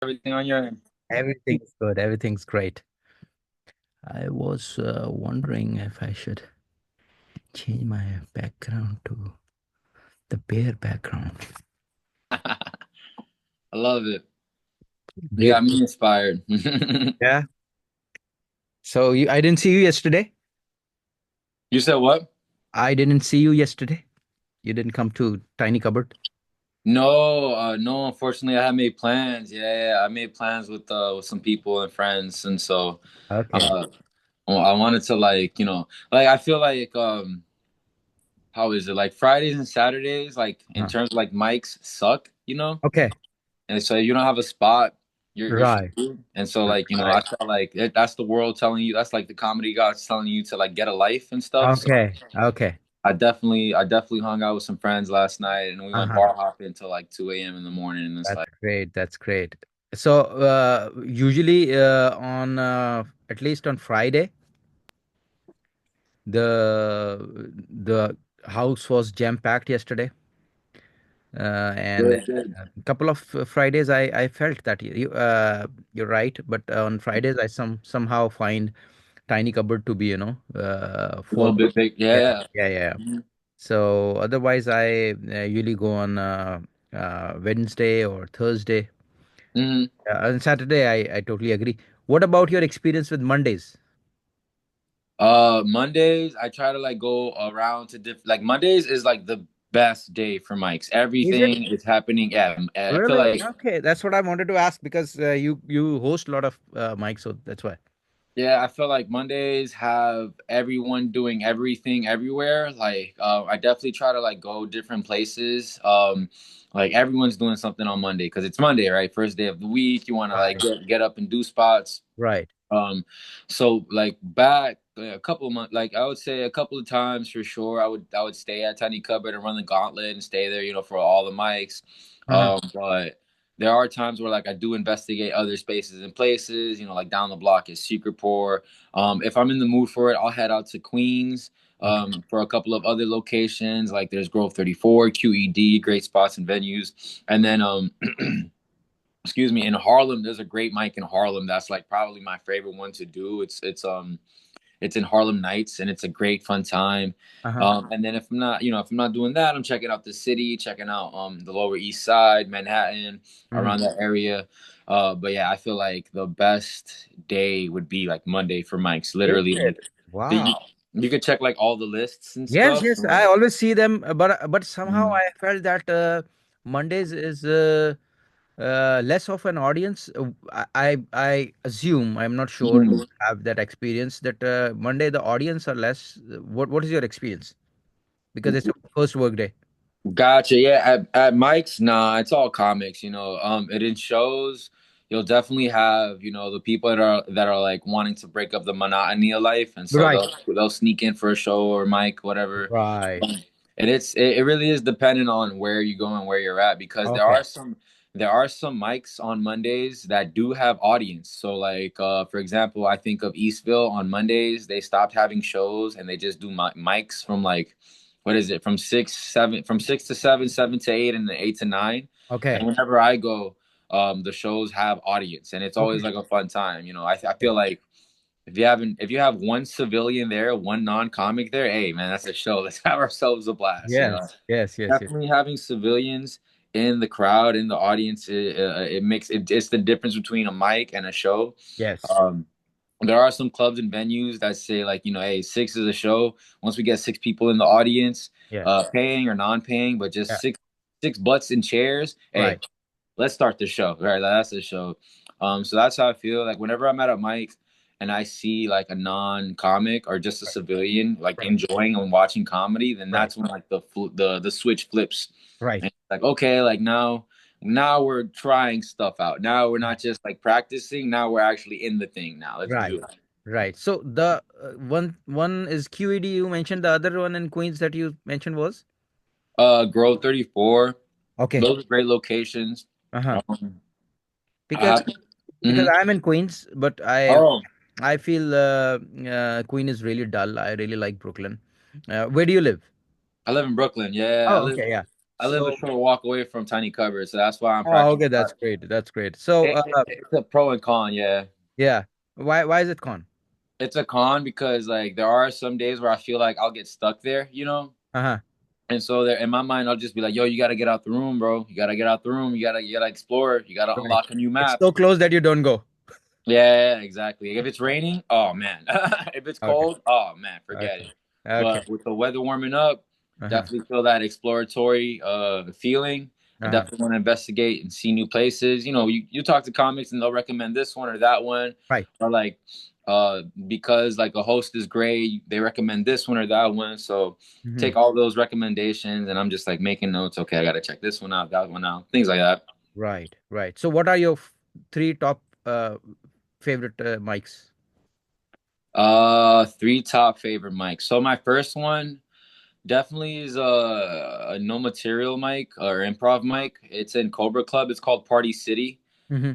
Everything on your end? Everything's good. Everything's great. I was wondering if I should change my background to the bear background. I love it. You got me Beautiful. inspired. Yeah. So I didn't see you yesterday. You said what? I didn't see you yesterday. You didn't come to Tiny Cupboard. No, no. Unfortunately, I had made plans. Yeah, I made plans with some people and friends, and so Okay. uh, I wanted to like I feel like how is it like Fridays and Saturdays like in Uh, terms of like mics suck, you know, okay. and so if you don't have a spot, you're Right. screwed. And so like I Right. felt like that's the world telling you, that's like the comedy gods telling you to like get a life and stuff. So Okay. Okay. I definitely hung out with some friends last night, and we went Uh-huh. bar hopping until like 2 a.m. in the morning. And it's That's like, great. That's great. So usually on at least on Friday, the house was jam packed yesterday. And good, good. a couple of Fridays I felt that you're right, but on Fridays I somehow find Tiny Cupboard to be A little full. bit big, Yeah, yeah. yeah, yeah. Mhm. So otherwise I usually go on Wednesday or Thursday. Mhm. On Saturday I totally agree. What about your experience with Mondays? Mondays I try to like go around to different. Like Mondays is like the best day for mics. Is it Everything is happening. Yeah, I feel really? like. Okay, that's what I wanted to ask because you host a lot of mics, so that's why. Yeah, I feel like Mondays have everyone doing everything everywhere. Like, I definitely try to like go different places. Like everyone's doing something on Monday because it's Monday, right? First day of the week. You want to like Right. get up and do spots. Right. So like back a couple of months, like I would say a couple of times for sure, I would stay at Tiny Cupboard and run the gauntlet and stay there, for all the mics. Uh-huh. But there are times where like I do investigate other spaces and places, like down the block is Secret Pour. If I'm in the mood for it, I'll head out to Queens. Okay. For a couple of other locations, like there's Grove 34, QED, great spots and venues. And then excuse me, in Harlem there's a great mic in Harlem that's like probably my favorite one to do. It's in Harlem Nights, and it's a great fun time. Uh-huh. And then if I'm not doing that, I'm checking out the city, checking out the Lower East Side, Manhattan, Mhm. around that area. But yeah, I feel like the best day would be like Monday for mics. Is Literally, it? like Wow. you could check like all the lists and Yes, stuff. yes. I always see them, but somehow Mhm. I felt that Mondays is less of an audience. I assume I'm not sure. Mhm. Don't have that experience that Monday the audience are less. What is your experience? Because it's your first work day. Gotcha. Yeah, at Mike's, nah, it's all comics. It in shows. You'll definitely have the people that are like wanting to break up the monotony of life, and so Right. they'll sneak in for a show or Mike, whatever. Right. And it really is dependent on where you go and where you're at, because there Okay. are some mics on Mondays that do have audience. So like for example, I think of Eastville on Mondays. They stopped having shows and they just do mics from like, what is it, from 6 to 7, 7 to 8, and then 8 to 9. And Okay. whenever I go, the shows have audience, and it's always Okay. like a fun time. I feel like if you have one civilian there, one non-comic there, hey man, that's a show. Let's have ourselves a blast. Yes. Yes. Yes. Yes. Definitely having civilians in the crowd, in the audience, it's the difference between a mic and a show. Yes. Um, there are some clubs and venues that say like, hey, six is a show. Once we get six people in the audience, Yeah. paying or non-paying, but just Yeah. six butts in chairs. Hey, Right. let's start the show. Right, that's the show. So that's how I feel. Like whenever I'm at a mic and I see like a non-comic or just a Right. civilian like Right. enjoying and watching comedy, then Right. that's when like the switch flips. Right. And it's like, okay, like now we're trying stuff out. Now we're not just like practicing. Now we're actually in the thing. Now let's Right. do it. Right. So the one is QED you mentioned. The other one in Queens that you mentioned was Grove 34. okay. Those are great locations. Uh-huh. Um, I Because have. because Mhm. I'm in Queens, but Oh, I feel Queen is really dull. I really like Brooklyn. Where do you live? I live in Brooklyn. Yeah, I Oh, live. okay, yeah. I live a So, short walk away from Tiny Cupboard, so that's why I'm oh, practically. okay, that's great. That's great. So, It's a pro and con, yeah. yeah. Why is it con? It's a con because like there are some days where I feel like I'll get stuck there, you know. Uh-huh. And so there in my mind, I'll just be like, "Yo, you gotta get out the room, bro. You gotta get out the room. You gotta explore. You gotta Right. unlock a new It's map." so close that you don't go. Yeah, exactly. If it's raining, oh man. If it's Okay. cold, oh man, forget Okay. it. Okay. But with the weather warming up, Uh-huh. definitely feel that exploratory feeling. I Uh-huh. definitely want to investigate and see new places. You know, you talk to comics and they'll recommend this one or that one, Right. or like because like a host is great, they recommend this one or that one. So Hmm. take all those recommendations and I'm just like making notes. Okay, I gotta check this one out, that one out, things like that. Right. Right. So what are your three top favorite mics? Three top favorite mics. So my first one definitely is a no material mic or improv mic. It's in Cobra Club. It's called Party City. Hmm.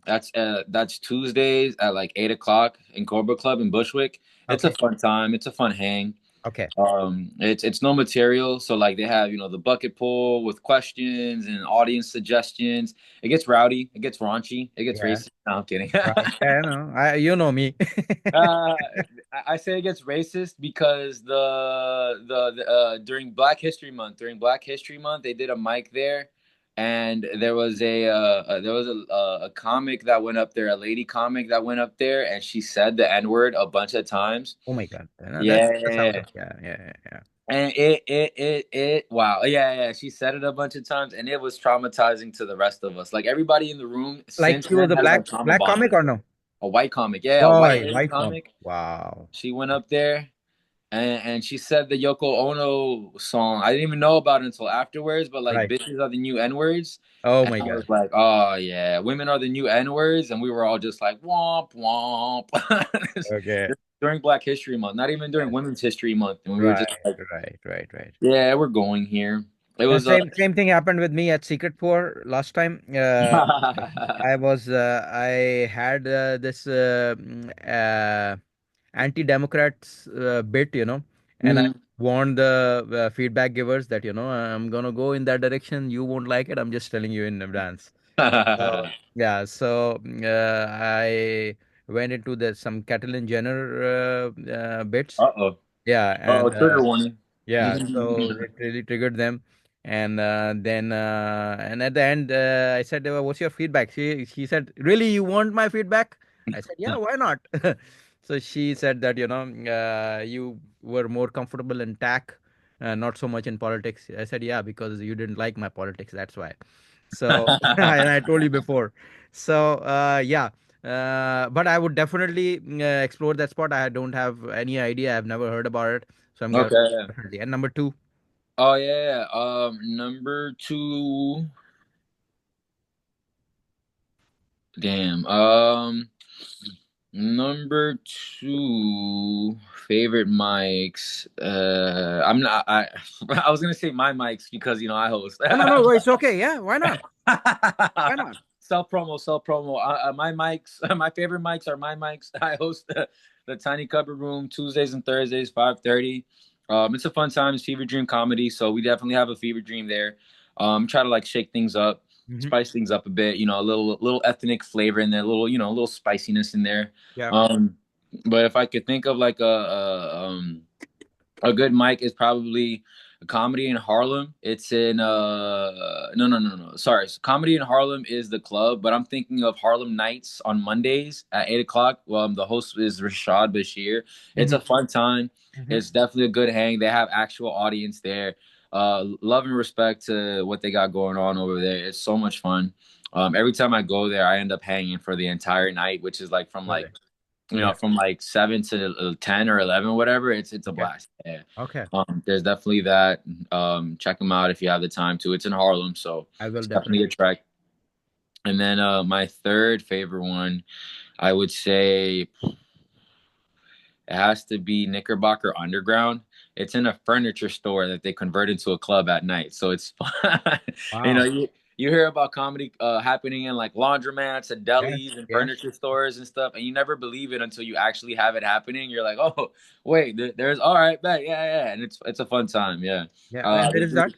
That's Tuesdays at like 8 o'clock in Cobra Club in Bushwick. It's a Okay. fun time. It's a fun hang. Okay. It's no material, so like they have the bucket pool with questions and audience suggestions. It gets rowdy, it gets raunchy, it gets Yeah. racist. No, I'm kidding. Right. Yeah, I know. You know me. Uh, I say it gets racist because the during Black History Month, they did a mic there, and there was a comic that went up there, a lady comic that went up there, and she said the N word a bunch of times. Oh my God. No, that's how it Yeah, is. Yeah. Yeah. Yeah. and wow, yeah, she said it a bunch of times, and it was traumatizing to the rest of us. Like everybody in the room Like since he was then a has black like trauma black bonded. comic or no? A white comic, yeah, a white Boy, lady white comic. comic. Wow. She went up there and she said the Yoko Ono song. I didn't even know about it until afterwards, but like Right. bitches are the new N words. Oh And my I was God. like, oh yeah, women are the new N words. And we were all just like, womp, womp. Okay. This during Black History Month, not even during Women's History Month. And we were Right. just like, Right. Right. Right. yeah, we're going here. It Yeah, was same thing happened with me at Secret Pour last time. I had this anti-democrats bit, and I Mhm. warned the feedback givers that I'm gonna go in that direction. You won't like it. I'm just telling you in advance. So yeah, so I went into the some Catalan Jenner bits. Uh-oh. Yeah, Uh-oh, and trigger warning. yeah, so it really triggered them. And then and at the end, I said, "What's your feedback?" She said, "Really, you want my feedback?" I said, "Yeah, why not?" So she said that you were more comfortable in tech, not so much in politics. I said, "Yeah, because you didn't like my politics. That's why." So and I told you before. So yeah. But I would definitely explore that spot. I don't have any idea. I've never heard about it. So I'm gonna Okay. definitely. And number two. Oh yeah. Number two. Damn. Number two favorite mics. I'm not. I was gonna say my mics because I host. No, no, no. It's okay. Yeah, why not? Why not? Self promo, self promo. My mics, my favorite mics are my mics. I host the Tiny Cupboard Room Tuesdays and Thursdays, 5:30. It's a fun time. It's Fever Dream comedy, so we definitely have a fever dream there. Try to like shake things up, Hmm. spice things up a bit. A little ethnic flavor in there, a little spiciness in there. Yeah. Um, but if I could think of like a good mic is probably a comedy in Harlem. It's in no. Sorry. So comedy in Harlem is the club, but I'm thinking of Harlem Nights on Mondays at 8 o'clock. The host is Rashad Bashir. It's Hmm. a fun time. Hmm. It's definitely a good hang. They have actual audience there. Love and respect to what they got going on over there. It's so much fun. Every time I go there, I end up hanging for the entire night, which is like Okay. Yeah. from like 7 to 10 or 11, whatever. It's a Okay. blast. Yeah. Okay. There's definitely that. Check them out if you have the time to. It's in Harlem, so I will it's definitely a definitely. trek. And then my third favorite one, I would say it has to be Knickerbocker Underground. It's in a furniture store that they convert into a club at night. So it's fun. you know, Wow. you, you hear about comedy happening in like laundromats and Yes. delis and Yes. furniture stores and stuff, and you never believe it until you actually have it happening. You're like, oh, wait, there's all right, bet, yeah, and it's a fun time, yeah. Yeah. Uh, And where they is do that?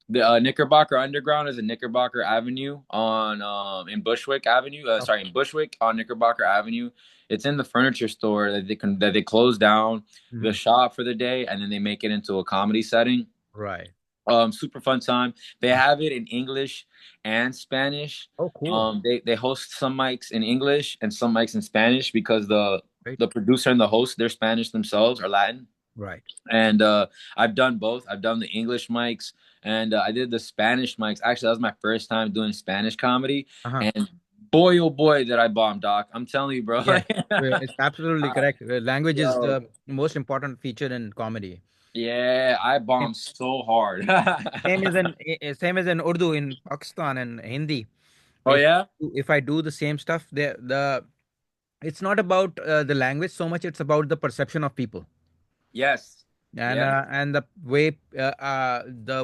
The Knickerbocker Underground is a Knickerbocker Avenue on in Bushwick Avenue. Okay. In Bushwick on Knickerbocker Avenue. It's in the furniture store that they close down the Mhm. shop for the day, and then they make it into a comedy setting. Right. Super fun time. They have it in English and Spanish. Oh, cool. They host some mics in English and some mics in Spanish because Right. the producer and the host they're Spanish themselves or Latin. Right. And I've done both. I've done the English mics and I did the Spanish mics. Actually, that was my first time doing Spanish comedy, Uh-huh. and boy, oh boy, did I bomb, Doc! I'm telling you, bro. Yes, it's absolutely correct. Language is Yo, the most important feature in comedy. yeah, I Same bombed so hard. same as in Urdu in Pakistan and Hindi. Oh If yeah, if I do the same stuff, the it's not about the language so much. It's about the perception of people yes, yeah. and the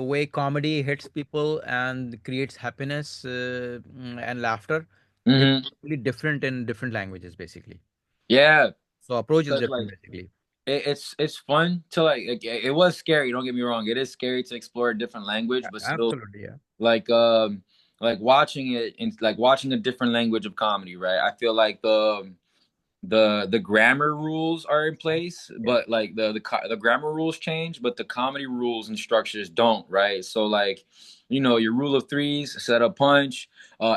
way comedy hits people and creates happiness and laughter is Hmm. really different in different languages, basically. Yeah, So approach is because different, basically. it's fun to it was scary. Don't get me wrong. It is scary to explore a different language, but still Absolutely, yeah. like watching it in like watching a different language of comedy, right? I feel like the grammar rules are in place, Yeah. but like the grammar rules change, but the comedy rules and structures don't, right? So like, your rule of threes, set up punch,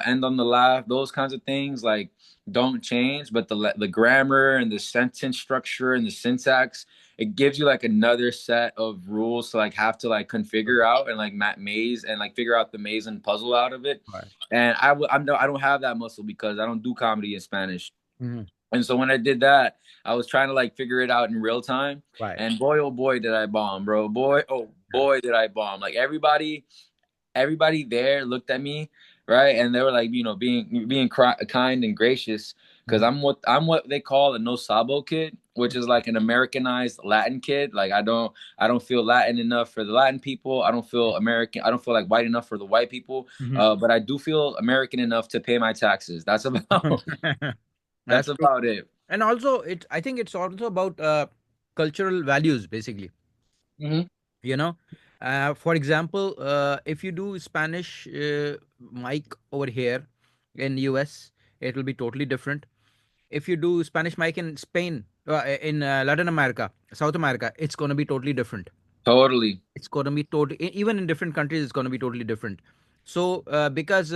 end on the laugh, those kinds of things like don't change, but the grammar and the sentence structure and the syntax, it gives you like another set of rules to like have to like configure out and like maze and like figure out the maze and puzzle out of it. Right. And I don't have that muscle because I don't do comedy in Spanish. Mhm. And so when I did that, I was trying to like figure it out in real time. Right. And boy, oh boy, did I bomb, bro. Boy, oh boy, did I bomb. Like everybody there looked at me, right? And they were like, being kind and gracious because Mhm. I'm what they call a no sabo kid, which is like an Americanized Latin kid. Like I don't feel Latin enough for the Latin people. I don't feel American. I don't feel like white enough for the white people. Mhm. But I do feel American enough to pay my taxes. That's about that's That's true. about it. And also, I think it's also about cultural values, basically. Hmm. You know, for example, if you do Spanish mic over here in US, it will be totally different. If you do Spanish mic in Spain, in Latin America, South America, it's going to be totally different. Totally. It's going to be totally, even in different countries, it's going to be totally different. So because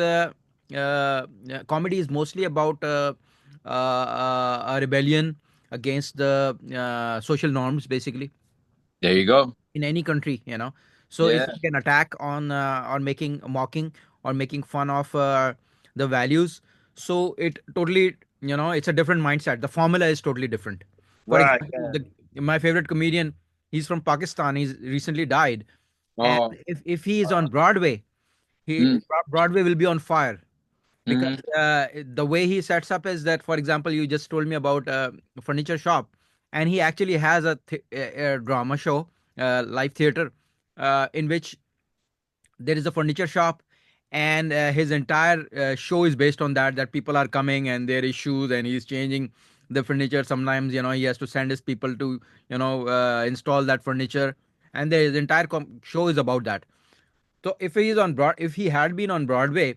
comedy is mostly about a rebellion against the social norms, basically, There you go. in any country, so Yeah. it's like an attack on making mocking or making fun of the values. So it totally, it's a different mindset. The formula is totally different. For Right. example, Yeah. my favorite comedian, he's from Pakistan, he's recently died. And Oh. if he is on Broadway, Mm, Broadway will be on fire, because hmm. the way he sets up is that, for example, you just told me about a furniture shop, and he actually has a drama show, live theater, in which there is a furniture shop, and his entire show is based on that people are coming and their issues, and he's changing the furniture. Sometimes, he has to send his people to install that furniture, and his entire show is about that. So if he had been on Broadway,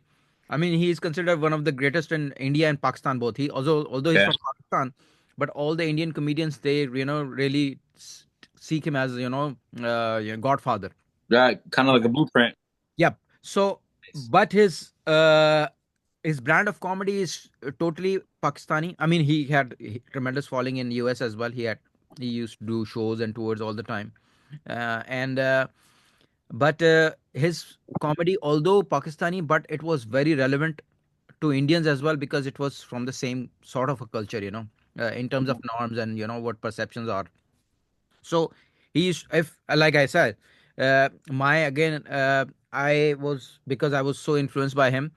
I mean, he is considered one of the greatest in India and Pakistan both. He also, although he's Yeah. from Pakistan, but all the Indian comedians, they really seek him as, godfather. Right. Kind of like a blueprint. Yep. So, but his brand of comedy is totally Pakistani. I mean, he had tremendous following in US as well. He used to do shows and tours all the time, and but his comedy, although Pakistani, but it was very relevant to Indians as well, because it was from the same sort of a culture, in terms of norms and what perceptions are. So he's, if like I said, my again, I was, because I was so influenced by him.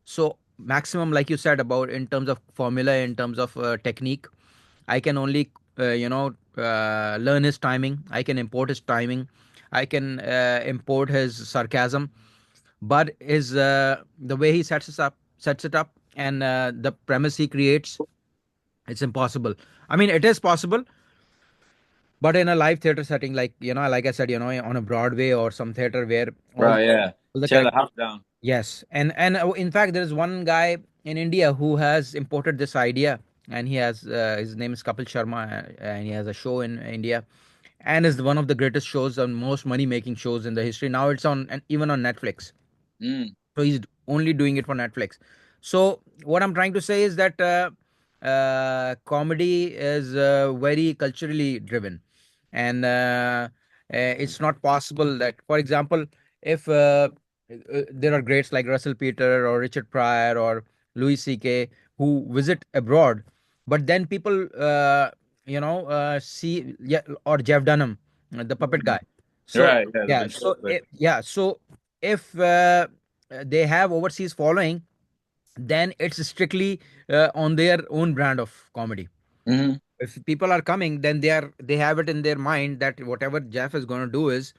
So maximum, like you said, about in terms of formula, in terms of technique, I can only learn his timing. I can import his timing. I can import his sarcasm, but his the way he sets it up, and the premise he creates, it's impossible. I mean, it is possible, But in a live theater setting, like like I said, on a Broadway or some theater where Bro, yeah. all the Tear the characters. house down. Yes, and in fact, there is one guy in India who has imported this idea, and he has his name is Kapil Sharma, and he has a show in India, and is one of the greatest shows and most money making shows in the history. Now it's on and even on Netflix. Mm. So he's only doing it for Netflix. So what I'm trying to say is that comedy is very culturally driven, and it's not possible that, for example, if there are greats like Russell Peter or Richard Pryor or Louis C.K. who visit abroad, but then people see, yeah, or Jeff Dunham, the puppet guy. So Right, yeah, the yeah, so ventriloquist. if they have overseas following, then it's strictly on their own brand of comedy. Hmm. If people are coming, then they have it in their mind that whatever Jeff is going to do is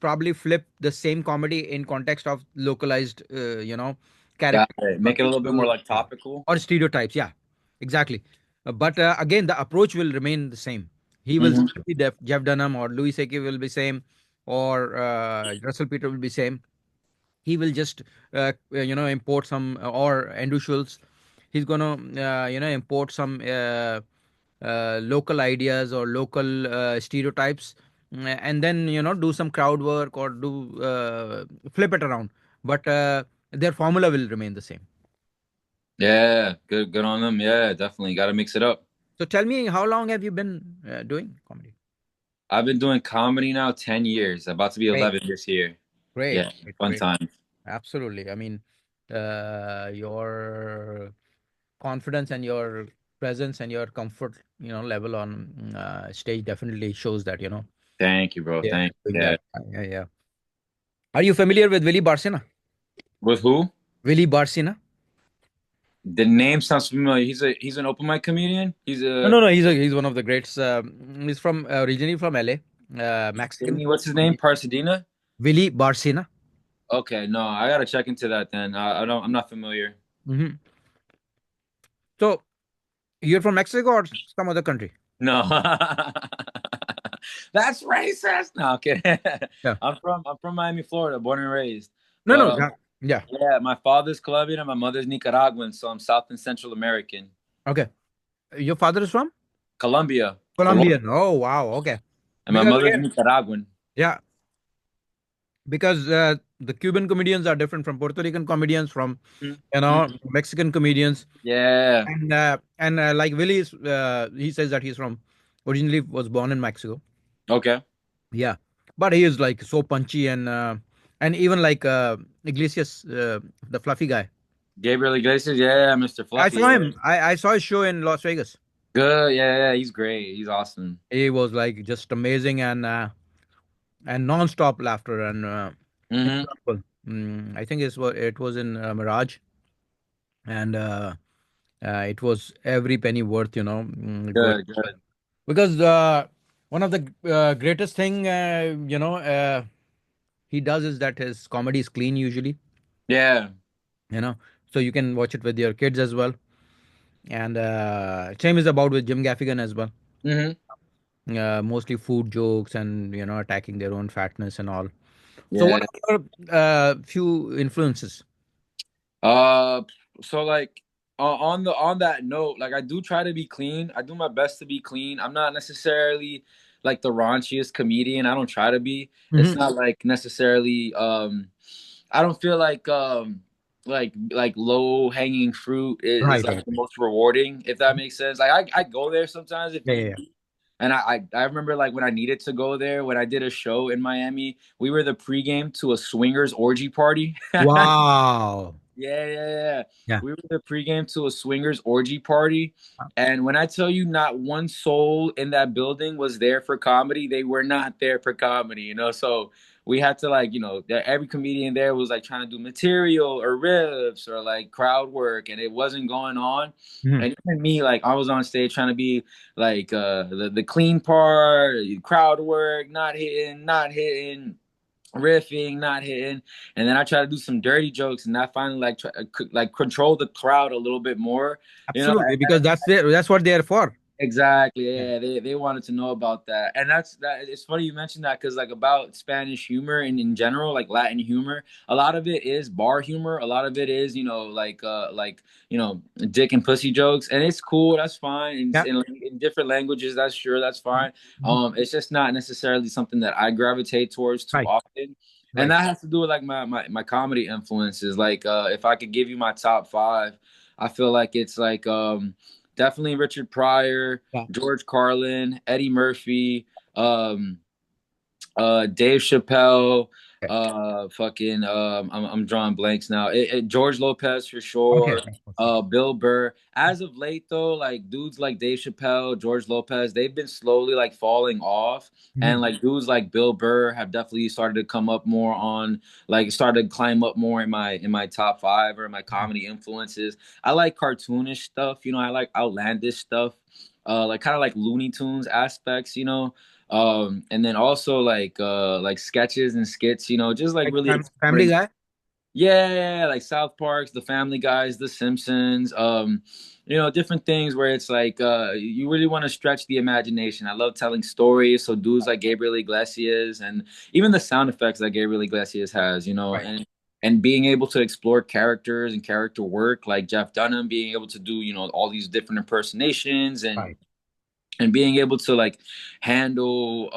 probably flip the same comedy in context of localized Got characters it. or Make it a little bit people, more like yeah, topical. or stereotypes. Yeah, exactly. But again, the approach will remain the same. He will Hmm. still be Jeff Dunham, or Louis C.K. will be same, or Russell Peter will be same. He will just import some, or Andrew Schultz, he's gonna import some local ideas or local stereotypes, and then do some crowd work or do flip it around, but their formula will remain the same. Yeah, good on them. Yeah, definitely. Got to mix it up. So tell me, how long have you been doing comedy? I've been doing comedy now 10 years. About to be Great, 11 this year. great, Yeah, great, fun great. time. Absolutely. I mean, your confidence and your presence and your comfort level on stage definitely shows that Thank you, bro. yeah, Thank doing you. Yeah. that. Yeah, yeah. Are you familiar with Willie Barcena? With who? Willie Barcena? The name sounds familiar. He's an open mic comedian. He's No, a no, no. He's one of the greats. He's from originally from LA, Mexican what's his name? comedian. Parsadena? Willie Barcena. Okay, no, I gotta check into that then. I don't. I'm not familiar. Hmm. So you're from Mexico or some other country? No, that's racist. No, okay. Yeah. I'm from Miami, Florida, born and raised. No, But no. Yeah. Yeah. yeah, my father's Colombian and my mother's Nicaraguan, so I'm South and Central American. Okay. Your father is from Colombia, Colombia, Colombian. Oh, wow. Okay. and my Because mother's again, Nicaraguan. yeah, because the Cuban comedians are different from Puerto Rican comedians, from Mhm. Mexican comedians, Yeah. and like Willie, he says that he's from originally was born in Mexico. Okay. Yeah, but he is like so punchy, and even like Iglesias, the fluffy guy. Gabriel Iglesias. Yeah, Mr. I Fluffy. saw Yeah. him. I saw his show in Las Vegas. Good. Yeah, yeah. He's great. He's awesome. He was like just amazing, and non-stop laughter, and Hmm. incredible. I think it was in Mirage, and it was every penny worth, going, Good. Good. because one of the greatest thing he does is that his comedy is clean usually, Yeah. you know, so you can watch it with your kids as well. And same is about with Jim Gaffigan as well. Hmm. Mostly food jokes and attacking their own fatness and all. So what Yeah. are your few influences? Uh, so like on that note, like I do try to be clean. I do my best to be clean. I'm not necessarily like the raunchiest comedian. I don't try to be. It's Hmm. not like necessarily I don't feel like low hanging fruit is Right, like right, the right. most rewarding, if that makes sense. Like I go there sometimes if Yeah, yeah, need yeah. be. And I remember like when I needed to go there, when I did a show in Miami, we were the pregame to a swingers orgy party. Wow. Yeah, yeah, yeah. Yeah. We were the pregame to a swingers orgy party. And when I tell you not one soul in that building was there for comedy, they were not there for comedy. So we had to like, every comedian there was like trying to do material or riffs or like crowd work, and it wasn't going on. Mhm. And even me, like I was on stage trying to be like the clean part, crowd work, not hitting, riffing, not hitting, and then I try to do some dirty jokes, and I finally like like control the crowd a little bit more. You know, Absolutely, because that's what they're for. Exactly. Yeah. Yeah, they wanted to know about that. And that's that it's funny you mentioned that because like about Spanish humor and in general, like Latin humor, a lot of it is bar humor. A lot of it is, like, dick and pussy jokes. And it's cool, that's fine. Yeah. In different languages, that's sure, that's Mhm. fine. Mhm. It's just not necessarily something that I gravitate towards too Right. often. And Right. that has to do with like my comedy influences. Like if I could give you my top five, I feel like it's like definitely Richard Pryor, Yeah. George Carlin, Eddie Murphy, um, Dave Chappelle, Okay. fucking, I'm drawing blanks now. George Lopez for Okay. sure. Of course. Bill Burr. As of late, though, like dudes like Dave Chappelle, George Lopez, they've been slowly like falling off, and Mhm. like dudes like Bill Burr have definitely started to come up more on, like, started to climb up more in my top five or my Mhm. comedy influences. I like cartoonish stuff, I like outlandish stuff, like kind of like Looney Tunes aspects, and then also like sketches and skits, just like Like really Family exploring. Guy. Yeah, like South Park's, The Family Guys, The Simpsons, different things where it's like you really want to stretch the imagination. I love telling stories, so dudes like Gabriel Iglesias and even the sound effects that Gabriel Iglesias has, Right. and being able to explore characters and character work like Jeff Dunham, being able to do, all these different impersonations Right. and being able to like handle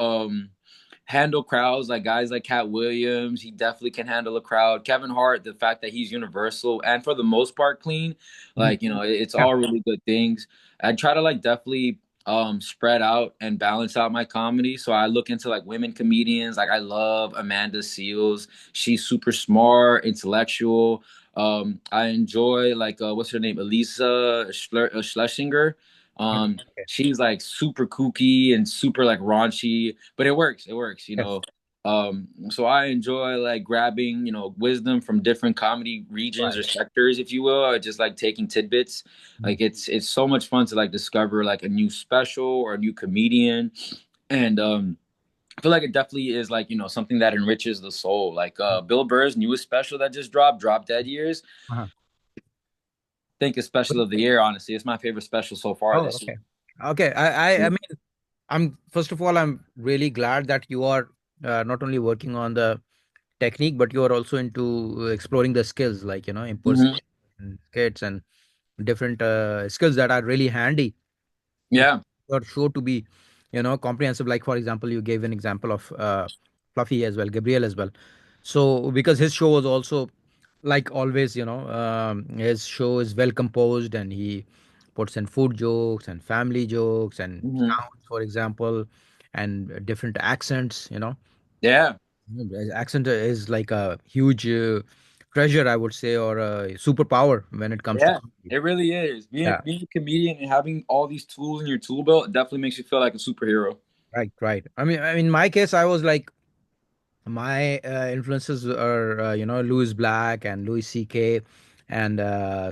handle crowds, like guys like Cat Williams. He definitely can handle a crowd. Kevin Hart, the fact that he's universal and for the most part clean, Mhm. like, it's Yeah. all really good things. I try to like definitely spread out and balance out my comedy, so I look into like women comedians. Like I love Amanda Seales. She's super smart, intellectual. I enjoy like what's her name, Elisa Schlesinger. Okay. um Okay. she's like super kooky and super like raunchy, but it works. Yes. So I enjoy like grabbing, wisdom from different comedy regions Right. or sectors, if you will, or just like taking tidbits. Mhm. Like it's so much fun to like discover like a new special or a new comedian. And I feel like it definitely is like, something that enriches the soul. Like Bill Burr's newest special that just dropped, Drop Dead Years. Uh-huh. I think it's special of the year, honestly. It's my favorite special so far Oh, this okay. Okay. I mean, I'm first of all, I'm really glad that you are not only working on the technique, but you are also into exploring the skills like, year. impersonation, skits, and different skills that are really handy Yeah. or sure to be, comprehensive. Like, for example, you gave an example of Fluffy as well, Gabriel as well. So, because his show was also like always, his show is well composed and he puts in food jokes and family jokes and Hmm. sounds, for example, and different accents, Yeah. Accent is like a huge treasure, I would say, or a superpower when it comes to Yeah. comedy. It really is. Being Yeah, being a comedian and having all these tools in your tool belt definitely makes you feel like a superhero. right, right. In my case, I was like, my influences are, Louis Black and Louis C.K. and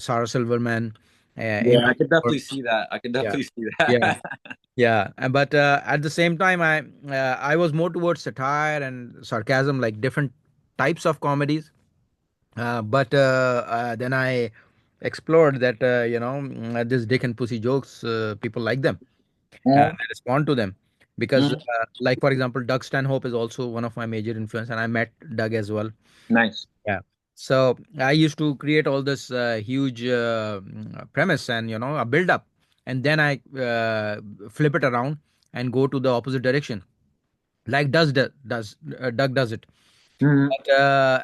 Sarah Silverman, Yeah, Amy I could Schumer. definitely see that. I could Yeah, definitely see yeah, that. yeah. But at the same time, I was more towards satire and sarcasm, like different types of comedies. But then I explored that, this Dick and Pussy jokes, people like them and Mhm. I respond to them because, Mhm. like, for example, Doug Stanhope is also one of my major influence, and I met Doug as well. Nice. Yeah. So I used to create all this huge premise and, a build up, and then I flip it around and go to the opposite direction, like Doug does it. Hmm. But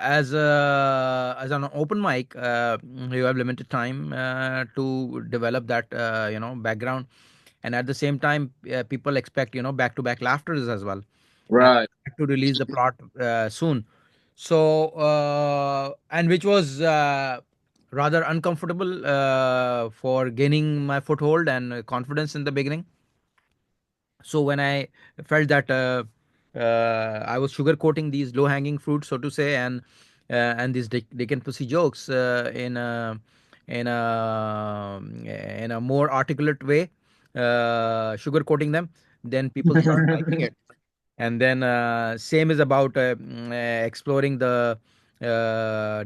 as an open mic, you have limited time to develop that background, and at the same time, people expect back to back laughters as well, and Right. to release the plot soon. So and which was rather uncomfortable for gaining my foothold and confidence in the beginning. So when I felt that I was sugarcoating these low-hanging fruits, so to say, and these dick and pussy jokes in a more articulate way, sugarcoating them, then people start liking it. And then same is about exploring the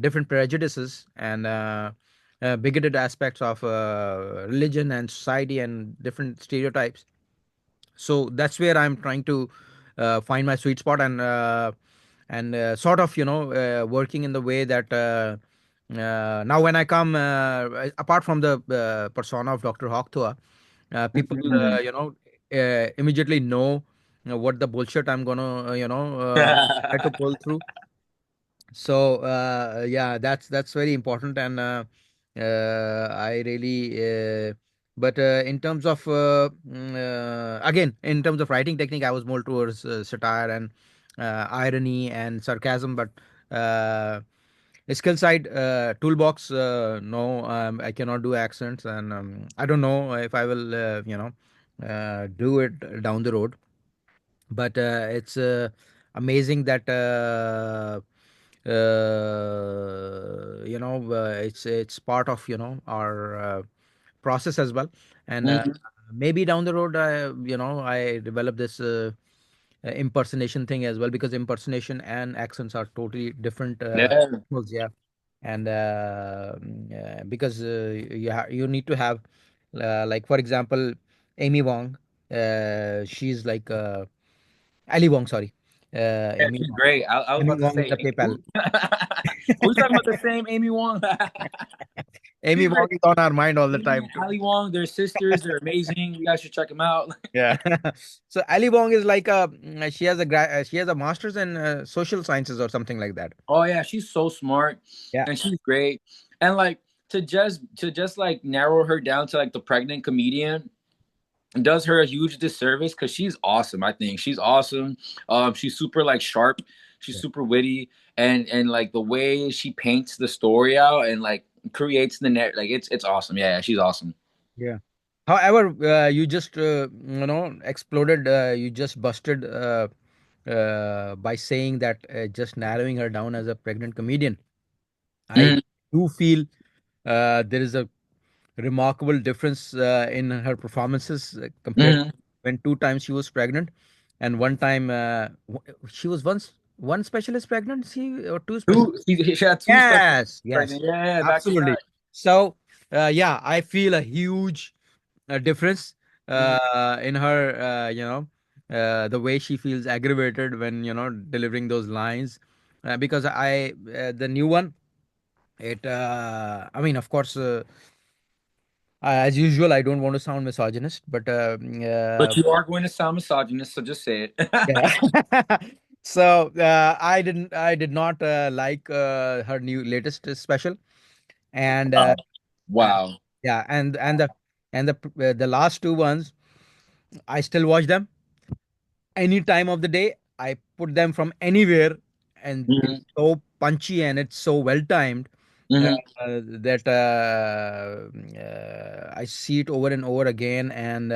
different prejudices and bigoted aspects of religion and society and different stereotypes. So that's where I'm trying to find my sweet spot, and sort of working in the way that now when I come apart from the persona of Dr. Tuah, people immediately know what the bullshit I'm gonna try to pull through. So yeah, that's very important, and I really but in terms of again, in terms of writing technique, I was more towards satire and irony and sarcasm, but skill side, toolbox, no, I cannot do accents, and I don't know if I will do it down the road, but it's amazing that it's part of our process as well, and Mhm. maybe down the road I develop this impersonation thing as well, because impersonation and accents are totally different Yeah. tools, yeah. And because you need to have like, for example, Amy Wong, she's like Ali Wong, sorry. Yeah, Amy she's Wong. great. I was Amy about to Wong is say, the PayPal. who? Are we talking about the same Amy Wong? Amy She's Wong great. is on our mind all the Amy time and too. Ali Wong, they're sisters. They're amazing. You guys should check them out. Yeah. So Ali Wong is like she has a master's in social sciences or something like that. Oh yeah, she's so smart, Yeah. and she's great. And like to just like narrow her down to like the pregnant comedian does her a huge disservice because she's awesome. I think she's awesome. She's super like sharp. She's Yeah. super witty, and like the way she paints the story out and like creates the net, like it's awesome. Yeah, she's awesome. Yeah. However, you just exploded. You just busted by saying that just narrowing her down as a pregnant comedian. I Mhm, do feel there is a remarkable difference in her performances compared to mhm. when two times she was pregnant, and one time she was once one specialist pregnancy or two special. She had two special Yes, yes, pregnant. Yeah, back to absolutely. back. So yeah, I feel a huge difference Mhm. in her. The way she feels aggravated when delivering those lines, because the new one. It, I mean, of course, as usual, I don't want to sound misogynist, but But you are going to sound misogynist, so just say it. yeah. So I did not like her new latest special, and Oh, uh, wow. yeah, and the last two ones, I still watch them any time of the day. I put them from anywhere, and it's Hmm. so punchy and it's so well timed Hmm. that I see it over and over again, and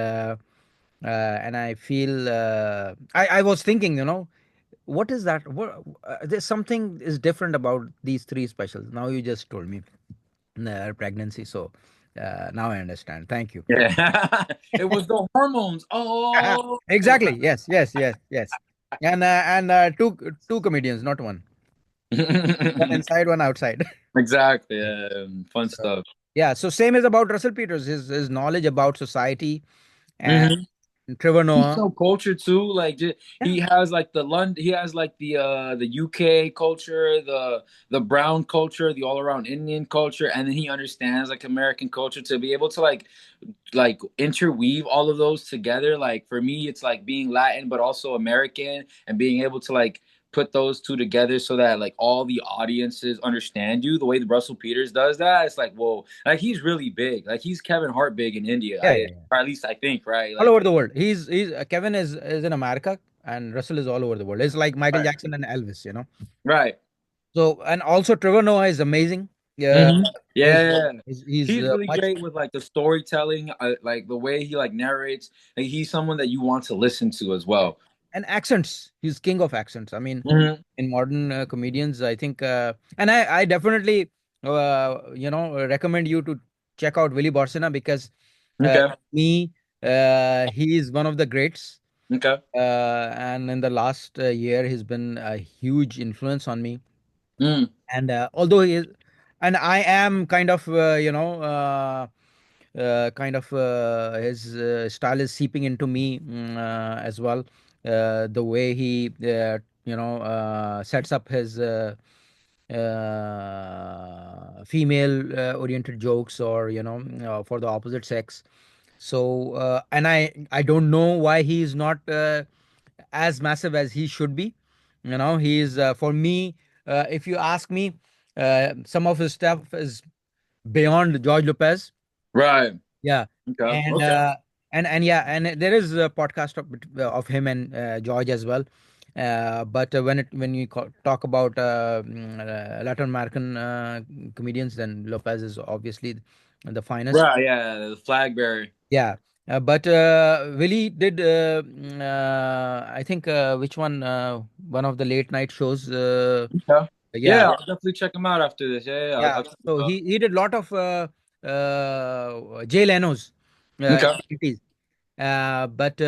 I feel I was thinking, what is that? There's something is different about these three specials. Now you just told me pregnancy, so now I understand. Thank you. Yeah. It was the hormones. Oh. Exactly. Yes. Yes. Yes. Yes. And two comedians, not one. One inside, one outside. Exactly. Yeah. Fun So stuff. yeah. So same is about Russell Peters. His knowledge about society and Hmm. Trevor He's Noah. so cultured too. Like Yeah. he has like the London, he has like the UK culture, the brown culture, the all around Indian culture, and then he understands like American culture to be able to like interweave all of those together. Like for me, it's like being Latin but also American and being able to like put those two together so that like all the audiences understand you the way that Russell Peters does that. It's like, whoa, like he's really big. Like he's Kevin Hart big in India. Yeah. I Yeah. Yeah. or at least I think, right? All Like over the world. He's Kevin is in America and Russell is all over the world. It's like Michael right. Jackson and Elvis. Right. So, and also Trevor Noah is amazing. Yeah, Hmm. he's Yeah. he's He's really much. great with like the storytelling, like the way he like narrates. Like he's someone that you want to listen to as Yeah. well. And accents. He's king of accents. I mean, Hmm. in modern comedians, I think, and I definitely, recommend you to check out Willie Barcena, because uh, Okay. me, he is one of the greats. Okay. And in the last year, he's been a huge influence on me. Mm. And although he is, and I am kind of his style is seeping into me as well. The way he sets up his female oriented jokes, or for the opposite sex. So and I don't know why he is not as massive as he should be. He is, for me, if you ask me, some of his stuff is beyond George Lopez. Right. Yeah, Okay. and Okay. yeah, and there is a podcast of him and George as well. But when you talk about Latin American comedians, then Lopez is obviously the finest. Right. Yeah. The Flagberry. Yeah, but Willie did. I think which one? One of the late night shows. Okay. Yeah, Yeah, I'll definitely check him out after this. Yeah. Yeah. yeah. I'll check him So out. he did a lot of Jay Leno's in Okay. the 80s. But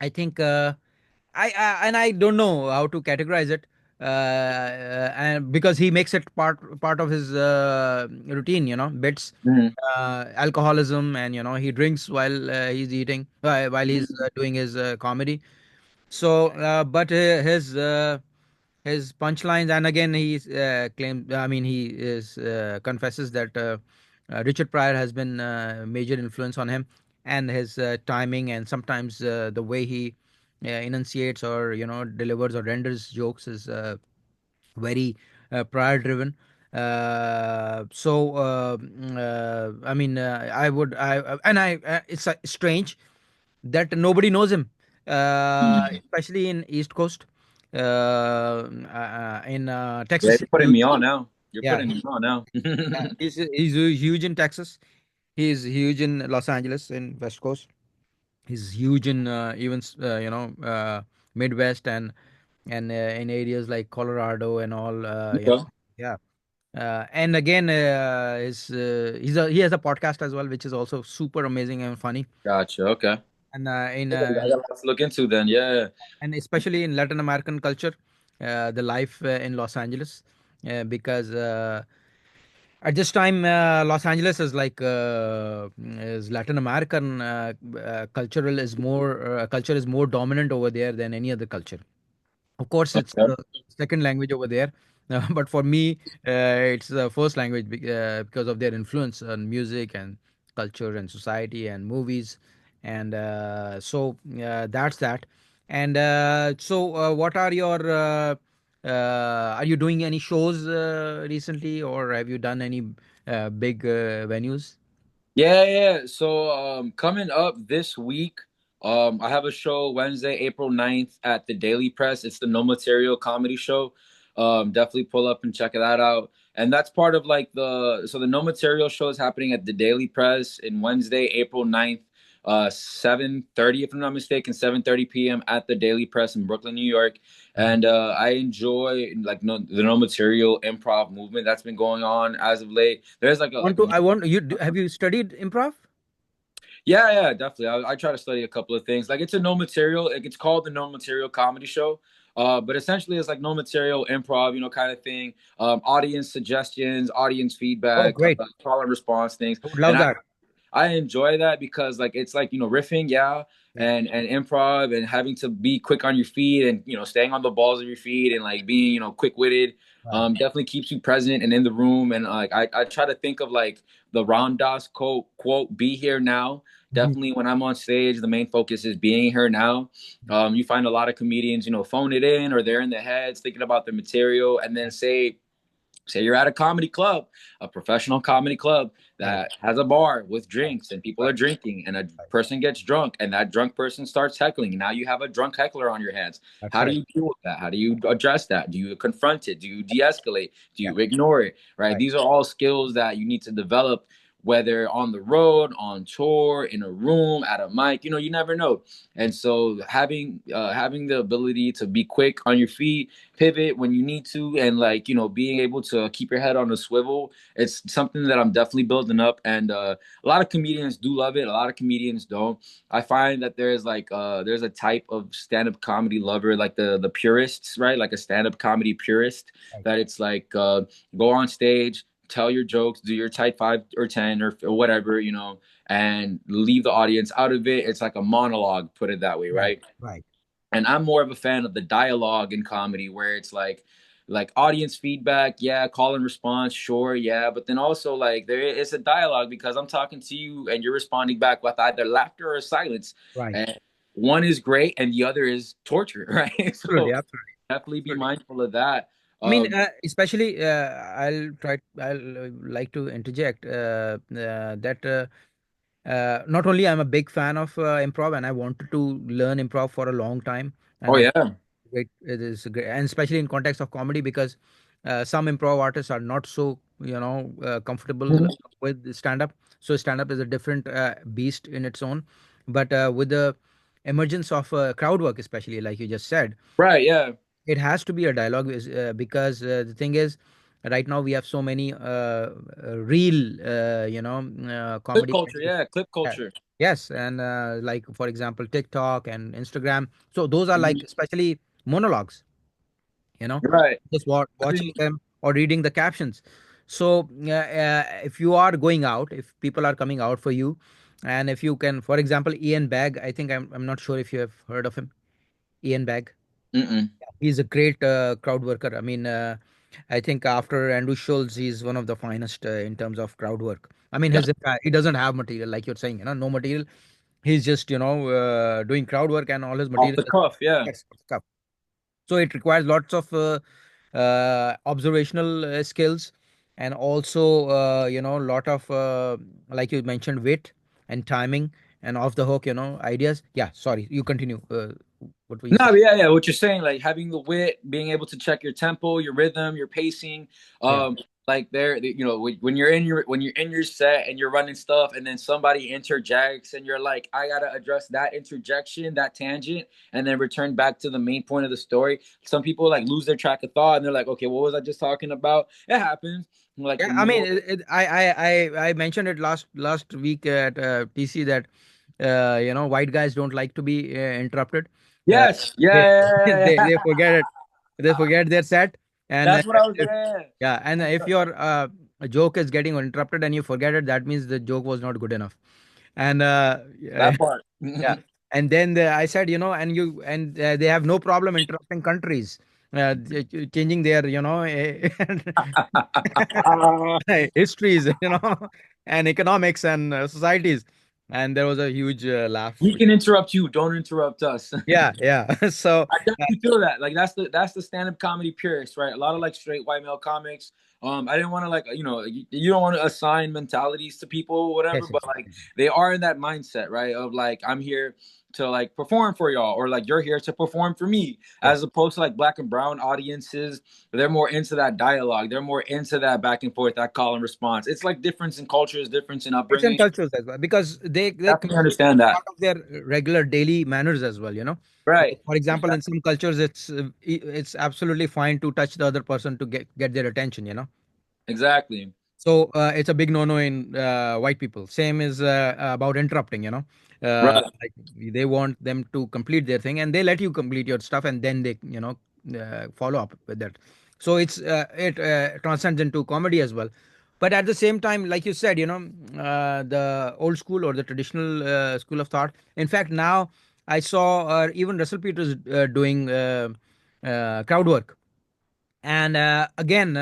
I think and I don't know how to categorize it, and because he makes it part of his routine, bits, Mhm. alcoholism, and he drinks while he's eating, while he's doing his comedy. So, but his punchlines, and again he claims, I mean, he is confesses that Richard Pryor has been major influence on him, and his timing, and sometimes the way he enunciates, or delivers or renders jokes, is very Pryor driven. I mean, I would I and I it's strange that nobody knows him, Mhm. especially in East Coast. In Yeah, Texas, you're putting me on now. You're yeah, putting me on now. he's huge in Texas. He's huge in Los Angeles in West Coast. He's huge in even Midwest, and in areas like Colorado and all. Okay. Yeah. And again, he has a podcast as well, which is also super amazing and funny. Gotcha. Okay. And I got a lot to look into then. Yeah. especially in Latin American culture, the life in Los Angeles, because at this time, Los Angeles is like is Latin American culture is more dominant over there than any other culture. Of course, it's Okay. the second language over there, but for me, it's the first language because of their influence on music and culture and society and movies, and that's that. And what are your are you doing any shows recently, or have you done any big venues? Yeah, yeah. So coming up this week, I have a show Wednesday, April 9th at the Daily Press. It's the No Material comedy show. Definitely pull up and check that out. And that's part of like the No Material show is happening at the Daily Press in Wednesday, April 9th, 7:30, if I'm not mistaken, 7:30 p.m. at the Daily Press in Brooklyn, New York. Mhm. And I enjoy like the No Material improv movement that's been going on as of late. There's like a Want like a to? I want you. Have you studied improv? Yeah, yeah, definitely. I try to study a couple of things. Like it's a no material. Like it's called the No Material Comedy Show. But essentially it's like no material improv, kind of thing. Audience suggestions, audience Oh, feedback, great! call and response things. I would And love that. I enjoy that because like it's like riffing, yeah, Yeah. and improv and having to be quick on your feet and staying on the balls of your feet and like being quick witted. Right. Definitely keeps you present and in the room. And like I try to think of like the Ram Dass quote, "Be here now." Mhm. Definitely when I'm on stage, the main focus is being here now. You find a lot of comedians, phone it in or they're in their heads thinking about the material, and then say you're at a comedy club, a professional comedy club Right. that has a bar with Right. drinks and people are Right. drinking and a Right. person gets drunk and that drunk person starts heckling. Now you have a drunk heckler on your hands. That's How do right. you deal with that? How do you address that? Do you confront it? Do you de-escalate? Do Yeah. you ignore it? Right? Right. These are all skills that you need to develop whether on the road, on tour, in a room, at a mic. You know, you never know. And so having the ability to be quick on your feet, pivot when you need to, and like, you know, being able to keep your head on a swivel, it's something that I'm definitely building up. And a lot of comedians do love it, a lot of comedians don't. I find that there's a type of stand-up comedy lover, like the purists, right? Like a stand-up comedy purist, Right. that it's like go on stage, tell your jokes, do your type 5 or 10 or whatever, you know, and leave the audience out of it. It's like a monologue, put it that way, Right. right? Right. And I'm more of a fan of the dialogue in comedy, where it's like audience feedback, yeah, call and response, sure, yeah, but then also like there is a dialogue, because I'm talking to you and you're responding back with either laughter or silence, Right. and one is great and the other is torture, right? Absolutely. So Absolutely. definitely be Absolutely. mindful of that. I mean, um especially, I'll like to interject that not only I'm a big fan of improv and I wanted to learn improv for a long time, and oh I yeah. it is great, and especially in context of comedy because some improv artists are not so comfortable Mhm. with stand up. So stand up is a different beast in its own, but with the emergence of crowd work, especially like you just said, Right, yeah. it has to be a dialogue because the thing is right now we have so many real Clip comedy culture, yeah, clip yeah. culture. Yes, and like for example TikTok and Instagram, so those are like Mhm. especially monologues, you know, Right. just I watching mean, them or reading the captions. So if you are going out, if people are coming out for you, and if you can, for example, Ian Bag, I think I'm not sure if you have heard of him. Ian Bag, mm-mm. he's a great crowd worker. I mean, I think after Andrew Schultz, he's one of the finest in terms of crowd work. I mean, Def- he doesn't have material like you're saying, no material. He's just doing crowd work, and all his off material the is cuff, yeah. yes, stuff. So it requires lots of observational skills, and also lot of like you mentioned, wit and timing and off the hook, ideas. Yeah, sorry, you continue. What were you No, saying? but yeah, yeah. What you're saying, like having the wit, being able to check your tempo, your rhythm, your pacing. Yeah. Like there, you know, when you're in your set and you're running stuff, and then somebody interjects, and you're like, I gotta address that interjection, that tangent, and then return back to the main point of the story. Some people like lose their track of thought, and they're like, okay, what was I just talking about? It happens. Like Yeah, the I mean, more, I mentioned it last week at PC that white guys don't like to be interrupted. Uh, yes, they, yeah, they forget it. They forget their set, and that's what I was. if, Yeah, yeah, and if your joke is getting interrupted and you forget it, that means the joke was not good enough. And that part. yeah, and then I said, and they have no problem interrupting countries, changing their histories, and economics and societies. And there was a huge laugh. We can interrupt you. Don't interrupt us. Yeah, yeah. So, I definitely feel that. Like that's the stand up comedy purist, right? A lot of like straight white male comics. I didn't want to like you don't want to assign mentalities to people or whatever, yes, but yes, like they are in that mindset, right? Of like I'm here to like perform for y'all, or like you're here to perform for me, yes. as opposed to like black and brown audiences. They're more into that dialogue. They're more into that back and forth, that call and response. It's like difference in cultures, difference in It's in upbringing. cultures as well because they Definitely communicate understand that. part of their regular daily manners as well. Right. Like for example, in Exactly. some cultures, it's absolutely fine to touch the other person to get their attention. Exactly. So it's a big no-no in white people. Same is about interrupting. Right. Like they want them to complete their thing, and they let you complete your stuff, and then they follow up with that. So it transcends into comedy as well. But at the same time, like you said, the old school or the traditional school of thought. In fact, now I saw even Russell Peters doing crowd work, and again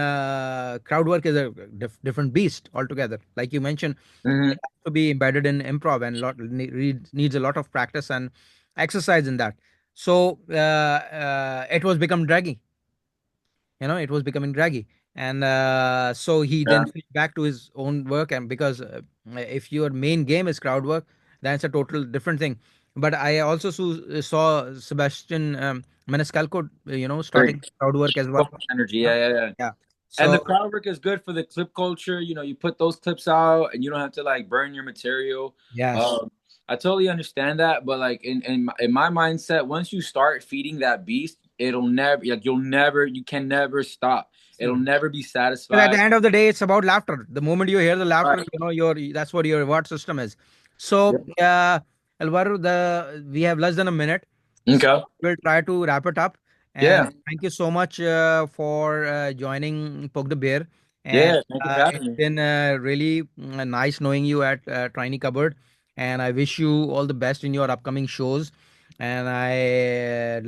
crowd work is a different beast altogether, like you mentioned. Mhm. It has to be embedded in improv and needs a lot of practice and exercise in that. So it was become draggy, it was becoming draggy. And so he Yeah. then flipped back to his own work, and because if your main game is crowd work, then it's a total different thing. But I also saw Sebastian Maniscalco, Great. starting crowd work as well. Focus energy. Yeah. Yeah, yeah, yeah. Yeah. And So the crowd work is good for the clip culture. You know, you put those clips out, and you don't have to like burn your material. yes. Um, I totally understand that, but like in my mindset, once you start feeding that beast, it'll never like you can never stop. It'll never be Because at the satisfied. end of the day, it's about laughter. The moment you hear the laughter, Right. you know your that's what your reward system is. So, Yep. Alvaro, the we have less than a minute, so Okay. we'll try to wrap it up. And Yeah. thank you so much for joining Poke the Bear. And Yeah. Thank you for having it's me. been really nice knowing you at Tiny Cupboard. And I wish you all the best in your upcoming shows. And I